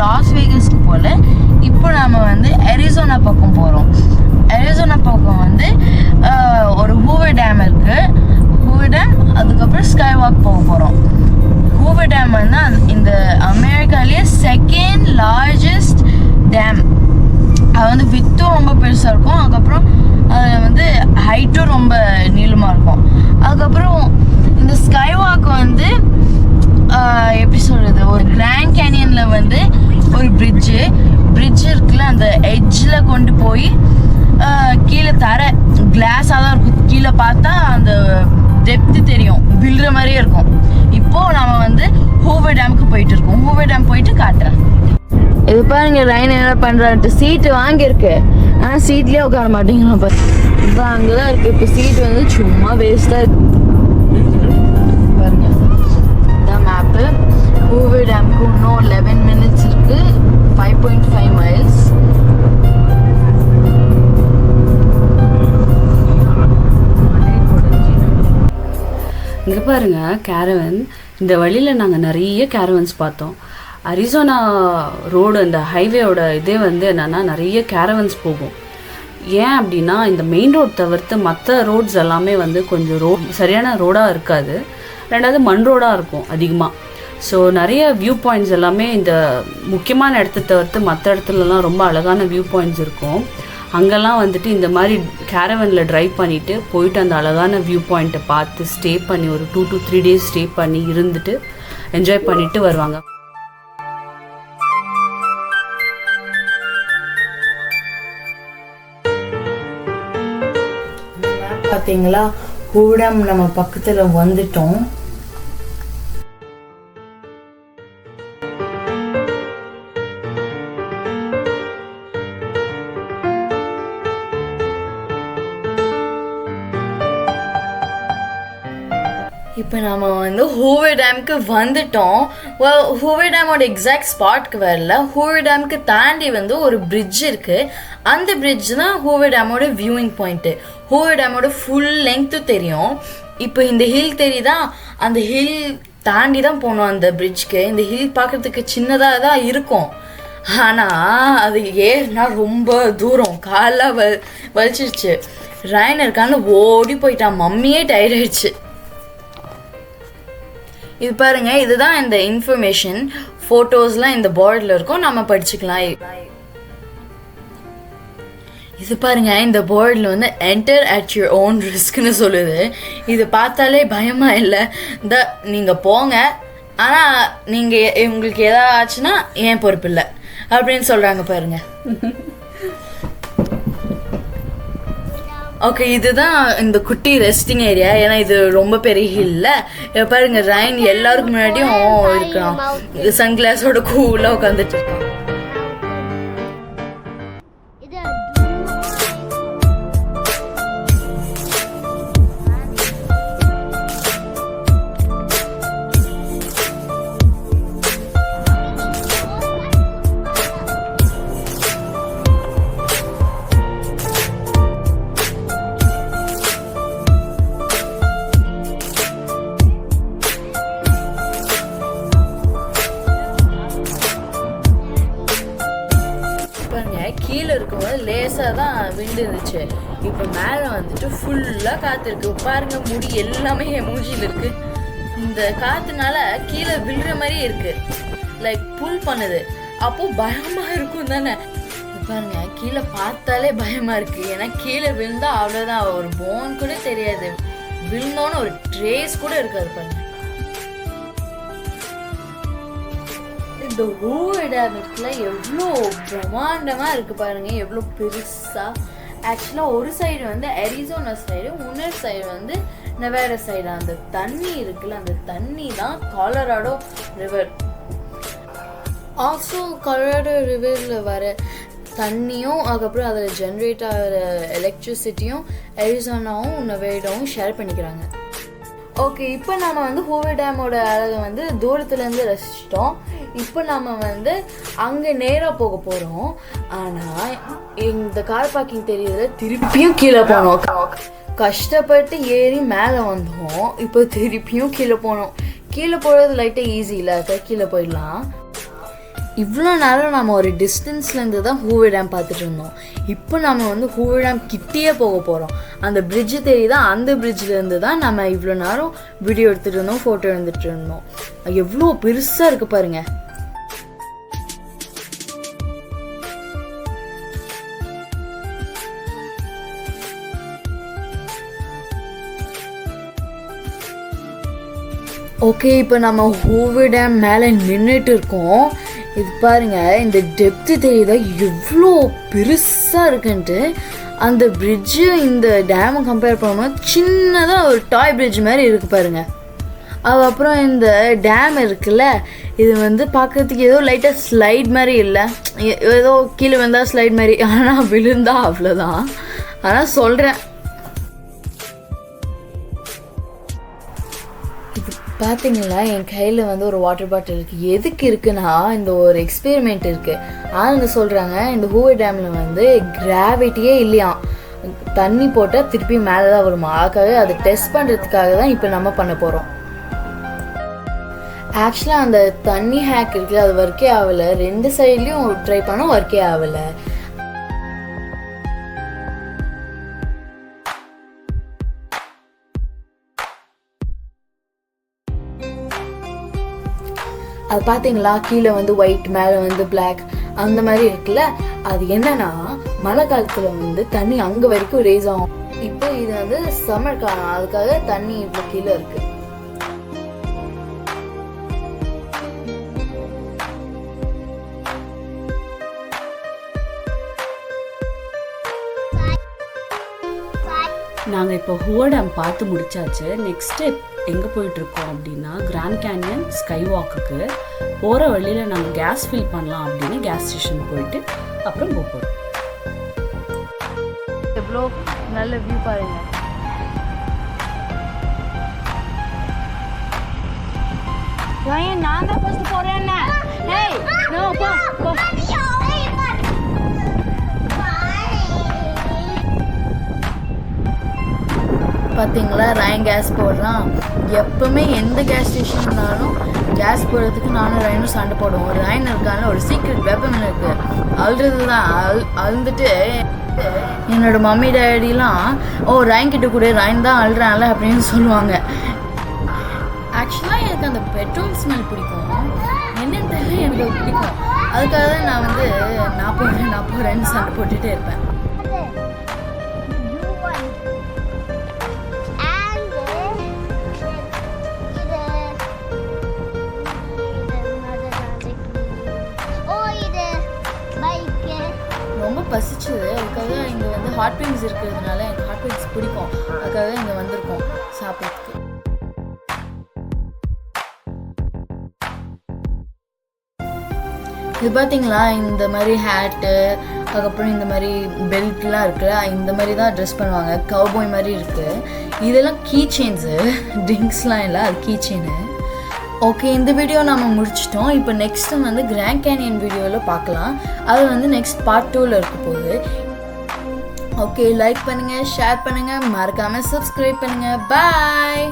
Loss வேகஸ்க்கு போல. இப்போ நாம வந்து அரிசோனா பக்கம் போகிறோம். அரிசோனா பக்கம் வந்து ஒரு ஹூவர் டேம் இருக்குது. ஹூவர் டேம், அதுக்கப்புறம் ஸ்கை வாக் போக போகிறோம். ஹூவர் டேம் வந்து இந்த அமெரிக்காலேயே செகண்ட் லார்ஜஸ்ட் டேம். அது வந்து வித்தும் ரொம்ப பெருசாக இருக்கும். அதுக்கப்புறம் அது வந்து ஹைட்டும் ரொம்ப நீளமாக இருக்கும். அதுக்கப்புறம் இந்த ஸ்கை வாக் வந்து எப்படி சொல்கிறது, ஒரு கிராண்ட் கேனியனில் வந்து ஒரு பிரிட்ஜ் இருக்குல்ல, அந்த எட்ஜில் கொண்டு போய் கீழே தர கிளாஸாக தான் இருக்கும். கீழே பார்த்தா அந்த டெப்த்து தெரியும், விழுற மாதிரியே இருக்கும். இப்போது நம்ம வந்து ஹூவர் டேமுக்கு போயிட்டு இருக்கோம். ஹூவர் டேம் போயிட்டு காட்டுறேன். இது பாருங்க, ரைன் என்ன பண்ணுறான்ட்டு சீட்டு வாங்கியிருக்கு, ஆனால் சீட்லேயே உட்கார மாட்டேங்கிறோம். இப்போ அங்கே தான் இருக்குது. இப்போ சீட் வந்து சும்மா வேஸ்ட்டாக இருக்கு. பாருங்க, இதான் மேப்பு. ஹூவர் டேமுக்கு இன்னும் 11 minutes இருக்குது. 5.5 miles. இங்கே பாருங்கள் கேரவன். இந்த வழியில் நாங்கள் நிறைய கேரவன்ஸ் பார்த்தோம். அரிசோனா ரோடு அந்த ஹைவேயோட இதே வந்து என்னென்னா நிறைய கேரவன்ஸ் போகும். ஏன் அப்படின்னா இந்த மெயின் ரோட் தவிர்த்து மற்ற ரோட்ஸ் எல்லாமே வந்து கொஞ்சம் சரியான ரோடாக இருக்காது. ரெண்டாவது மண் ரோடாக இருக்கும் அதிகமாக. ஸோ நிறைய வியூ பாயிண்ட்ஸ் எல்லாமே இந்த முக்கியமான இடத்த தவிர்த்து மற்ற இடத்துலலாம் ரொம்ப அழகான வியூ பாயிண்ட்ஸ் இருக்கும். அங்கெல்லாம் வந்துட்டு இந்த மாதிரி கேரவனில் ட்ரைவ் பண்ணிவிட்டு போயிட்டு அந்த அழகான வியூ பாயிண்ட்டை பார்த்து ஸ்டே பண்ணி ஒரு 2 to 3 days ஸ்டே பண்ணி இருந்துட்டு என்ஜாய் பண்ணிவிட்டு வருவாங்க. பார்த்தீங்களா, ஹூவர் டேம் நம்ம பக்கத்தில் வந்துட்டோம். இப்போ நம்ம வந்து ஹூவர் டேமுக்கு வந்துட்டோம். ஹூவர் டேமோட எக்ஸாக்ட் ஸ்பாட்க்கு வரல. ஹூவர் டேமுக்கு தாண்டி வந்து ஒரு பிரிட்ஜ் இருக்குது. அந்த பிரிட்ஜ் தான் ஹூவர் டேமோட வியூவிங் பாயிண்ட்டு. ஹூவர் டேமோட ஃபுல் லெங்க்த்து தெரியும். இப்போ இந்த ஹில் தெரியுதா, அந்த ஹில் தாண்டி தான் போனோம் அந்த பிரிட்ஜ்க்கு. இந்த ஹில் பார்க்குறதுக்கு சின்னதாக தான் இருக்கும், ஆனால் அது ஏறினா ரொம்ப தூரம். காலெலாம் வலிச்சிருச்சு. ரைன் இருக்கான்னு ஓடி போயிட்டான். மம்மியே டயர்ட் ஆயிடுச்சு. இது பாருங்க, இதுதான் இந்த இன்ஃபர்மேஷன். ஃபோட்டோஸ்லாம் இந்த போர்டில் இருக்கும், நம்ம படிச்சுக்கலாம். இது பாருங்க, இந்த போர்டில் வந்து என்டர் அட் யுவர் ஓன் ரிஸ்க்னு சொல்லுது. இது பார்த்தாலே பயமா இல்லை? நீங்கள் போங்க, ஆனால் நீங்கள் உங்களுக்கு எதாவது ஆச்சுன்னா ஏன் பொறுப்பு இல்லை அப்படின்னு சொல்கிறாங்க பாருங்க. ஓகே, இதுதான் இந்த குட்டி ரெஸ்டிங் ஏரியா. ஏன்னா இது ரொம்ப பெரிய ஹில்ல. பாருங்க, ரைன் எல்லாருக்கும் முன்னாடியும் இருக்கலாம். சன்கிளாஸோட கூலாக உட்காந்துட்டு இருக்கான். கீழே இருக்கும்போது லேசாக தான் விண்டு இருந்துச்சு. இப்போ மேலே வந்துட்டு ஃபுல்லாக காற்று இருக்குது. பாருங்க, முடி எல்லாமே என் மூஞ்சியில் இருக்குது. இந்த காற்றுனால கீழே விழுற மாதிரியே இருக்குது, லைக் புல் பண்ணுது. அப்போது பயமாக இருக்கும் தானே. பாருங்க, கீழே பார்த்தாலே பயமாக இருக்குது. ஏன்னா கீழே விழுந்தால் அவ்வளோதான், ஒரு போன் கூட தெரியாது. விழுந்தோன்னு ஒரு ட்ரேஸ் கூட இருக்காது. பாருங்க, இந்த ஹூவர் டேம் இருக்குல்ல, எவ்வளோ பிரம்மாண்டமாக இருக்குது பாருங்க, எவ்வளோ பெருசாக. ஆக்சுவலாக ஒரு சைடு வந்து அரிசோனா சைடு, இன்னொரு சைடு வந்து நெவாடா சைடு. அந்த தண்ணி இருக்குல்ல, அந்த தண்ணி தான் கொலராடோ ரிவர். ஆல்சோ கொலராடோ ரிவரில் வர தண்ணியும் அதுக்கப்புறம் அதில் ஜென்ரேட் ஆகிற எலக்ட்ரிசிட்டியும் அரிசோனாவும் நெவாடாவும் ஷேர் பண்ணிக்கிறாங்க. ஓகே, இப்போ நம்ம வந்து ஹூவர் டேமோட அழகை வந்து தூரத்துலேருந்து ரசிச்சிட்டோம். இப்போ நம்ம வந்து அங்கே நேராக போக போகிறோம். ஆனால் இந்த கார் பார்க்கிங் தெரியுதுல, திருப்பியும் கீழே போனோம். கஷ்டப்பட்டு ஏறி மேலே வந்தோம். இப்போ திருப்பியும் கீழே போனோம். கீழே போகிறது லைட்டாக ஈஸி இல்லை, கீழே போயிடலாம். இவ்வளோ நேரம் நம்ம ஒரு டிஸ்டன்ஸ்லேருந்து தான் ஹூவர் டேம் பார்த்துட்டு இருந்தோம். இப்போ நம்ம வந்து ஹூவர் டேம் கிட்டேயே போக போகிறோம். அந்த பிரிட்ஜு தெரியுதா, அந்த பிரிட்ஜ்லேருந்து தான் நம்ம இவ்வளோ நேரம் வீடியோ எடுத்துகிட்டு இருந்தோம், ஃபோட்டோ எடுத்துகிட்டு இருந்தோம். எவ்வளோ பெருசாக இருக்குது பாருங்கள். ஓகே, இப்போ நம்ம ஹூவர் டேம் மேலே நின்றுட்டு இருக்கோம். இது பாருங்கள், இந்த டெப்த்து தெரியுதா எவ்வளோ பெருசாக இருக்குன்ட்டு. அந்த பிரிட்ஜு இந்த டேமை கம்பேர் பண்ணும்போது சின்னதாக ஒரு டாய் பிரிட்ஜ் மாதிரி இருக்குது பாருங்கள். அதுக்கப்புறம் இந்த டேம் இருக்குல்ல, இது வந்து பார்க்குறதுக்கு ஏதோ லைட்டாக ஸ்லைட் மாதிரி இல்லை, ஏதோ கீழே வந்தால் ஸ்லைட் மாதிரி, ஆனால் விழுந்தா அவ்வளோதான். ஆனால் சொல்கிறேன், பார்த்தீங்களா என் கையில் வந்து ஒரு வாட்டர் பாட்டில் இருக்குது. எதுக்கு இருக்குன்னா இந்த ஒரு எக்ஸ்பெரிமெண்ட் இருக்குது. ஆளுங்க சொல்கிறாங்க இந்த ஹூவர் டேமில் வந்து கிராவிட்டியே இல்லையா, தண்ணி போட்டால் திருப்பி மேலே தான் வருமா. அதுக்காக அதை டெஸ்ட் பண்ணுறதுக்காக தான் இப்போ நம்ம பண்ண போகிறோம். ஆக்சுவலாக அந்த தண்ணி ஹேக் இருக்குது, அது ஒர்க்கே ஆகலை. 2 சைட்லேயும் ட்ரை பண்ணோம், ஒர்க்கே ஆகலை. அது பார்த்தீங்களா, கீழே வந்து ஒயிட் மேலே வந்து பிளாக் அந்த மாதிரி இருக்குல்ல. அது என்னன்னா மழை காலத்தில் வந்து தண்ணி அங்கே வரைக்கும் ரேஸ் ஆகும். இப்போ இது வந்து சம்மர் காலம், அதுக்காக தண்ணி இப்போ கீழே இருக்கு. நாங்கள் இப்போ ஹூவர் டேம் பார்த்து முடிச்சாச்சு. நெக்ஸ்ட்டு எங்கே போயிட்டுருக்கோம் அப்படின்னா கிராண்ட் கேன்யன் ஸ்கை வாக்குக்கு போகிற வழியில் நாங்கள் கேஸ் ஃபில் பண்ணலாம் அப்படின்னு கேஸ் ஸ்டேஷன் போயிட்டு அப்புறம் போகிறோம். எவ்வளோ நல்ல வியூ பாருங்க. நான் தான் ஃபர்ஸ்ட் போறேன். ஏய் நோ போ போ. பார்த்தீங்களா, ராயன் கேஸ் போடுறான். எப்பவுமே எந்த கேஸ் ஸ்டேஷன் இருந்தாலும் கேஸ் போடுறதுக்கு நானும் ராயனும் சண்டை போடுவோம். ராயன் இருக்கான ஒரு சீக்ரெட் வெப்பன் இருக்குது, அழுறது தான். அழுந்துட்டு என்னோட மம்மி டேடிலாம் ராயன் கிட்ட கூட ராயன் தான் அழுறான்ல அப்படின்னு சொல்லுவாங்க. ஆக்சுவலாக எனக்கு அந்த பெட்ரோல் ஸ்மெல் பிடிக்கும், என்னன்னு தெரியல, எனக்கு அது பிடிக்கும். அதுக்காக தான் நான் வந்து நான் போகிறேன்னு சண்டை போட்டுகிட்டே இருப்பேன். ரொம்ப பசிச்சுது, அதுக்காக இங்கே வந்து ஹாட் விங்ஸ் இருக்கிறதுனால எனக்கு ஹாட் விங்ஸ் பிடிக்கும், அதுக்காக இங்கே வந்திருக்கோம் சாப்பிட்றதுக்கு. இது பார்த்தீங்களா, இந்த மாதிரி ஹேட்டு, அதுக்கப்புறம் இந்த மாதிரி பெல்ட்லாம் இருக்குது. இந்த மாதிரி தான் ட்ரெஸ் பண்ணுவாங்க, கவுபாய் மாதிரி இருக்குது. இதெல்லாம் கீ செயின்ஸு, ட்ரிங்க்ஸ்லாம் இல்லை, அது கீ செயினு. ஓகே, இந்த வீடியோ நம்ம முடிச்சிட்டோம். இப்போ நெக்ஸ்ட்டு வந்து கிராண்ட் கேனியன் வீடியோவில் பார்க்கலாம். அது வந்து நெக்ஸ்ட் பார்ட் 2ல் இருக்க போகுது. ஓகே, லைக் பண்ணுங்கள், ஷேர் பண்ணுங்கள், மறக்காமல் சப்ஸ்கிரைப் பண்ணுங்கள். பாய்.